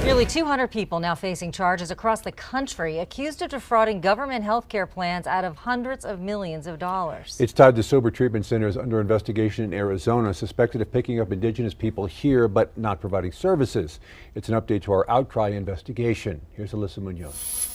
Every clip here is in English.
Nearly 200 people now facing charges across the country accused of defrauding government health care plans out of hundreds of millions of dollars. It's tied to sober treatment centers under investigation in Arizona, suspected of picking up indigenous people here but not providing services. It's an update to our outcry investigation. Here's Alyssa Munoz.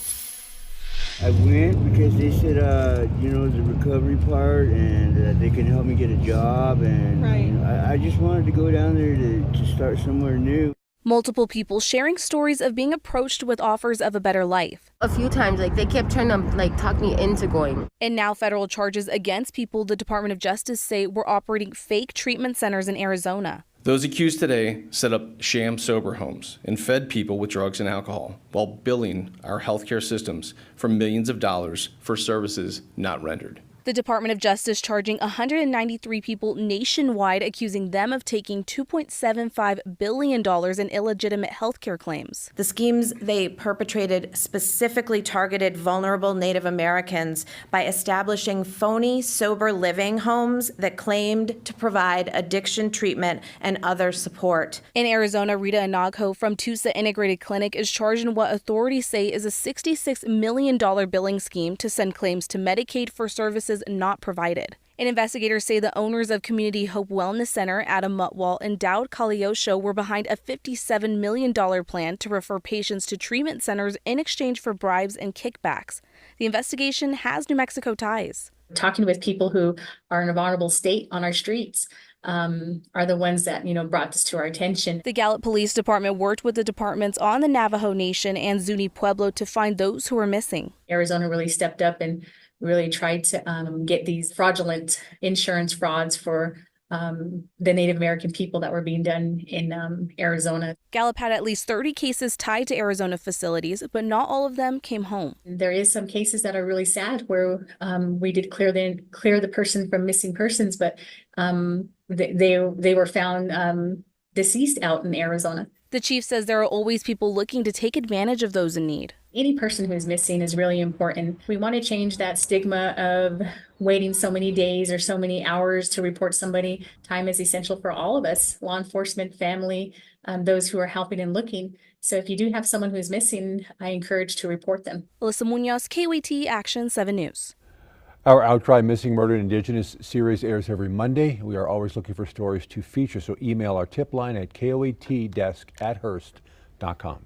I went because they said, the recovery part and they can help me get a job. And right. I just wanted to go down there to start somewhere new. Multiple people sharing stories of being approached with offers of a better life. A few times, they kept trying to talk me into going. And now federal charges against people the Department of Justice say were operating fake treatment centers in Arizona. Those accused today set up sham sober homes and fed people with drugs and alcohol while billing our healthcare systems for millions of dollars for services not rendered. The Department of Justice charging 193 people nationwide, accusing them of taking $2.75 billion in illegitimate health care claims. The schemes they perpetrated specifically targeted vulnerable Native Americans by establishing phony sober living homes that claimed to provide addiction treatment and other support. In Arizona, Rita Inagho from Tusa Integrated Clinic is charged in what authorities say is a $66 million billing scheme to send claims to Medicaid for services not provided. And investigators say the owners of Community Hope Wellness Center, Adam Mutwal and Dowd Kaliosho, were behind a $57 million plan to refer patients to treatment centers in exchange for bribes and kickbacks. The investigation has New Mexico ties. Talking with people who are in a vulnerable state on our streets are the ones that, brought this to our attention. The Gallup Police Department worked with the departments on the Navajo Nation and Zuni Pueblo to find those who were missing. Arizona really stepped up and really tried to get these fraudulent insurance frauds for the Native American people that were being done in Arizona. Gallup had at least 30 cases tied to Arizona facilities, but not all of them came home. There is some cases that are really sad where we did clear the person from missing persons, but they were found deceased out in Arizona. The chief says there are always people looking to take advantage of those in need. Any person who's missing is really important. We want to change that stigma of waiting so many days or so many hours to report somebody. Time is essential for all of us, law enforcement, family, those who are helping and looking. So if you do have someone who's missing, I encourage to report them. Alyssa Munoz, KOAT Action 7 News. Our Outcry Missing Murdered Indigenous series airs every Monday. We are always looking for stories to feature, so email our tip line at koatdesk@hearst.com.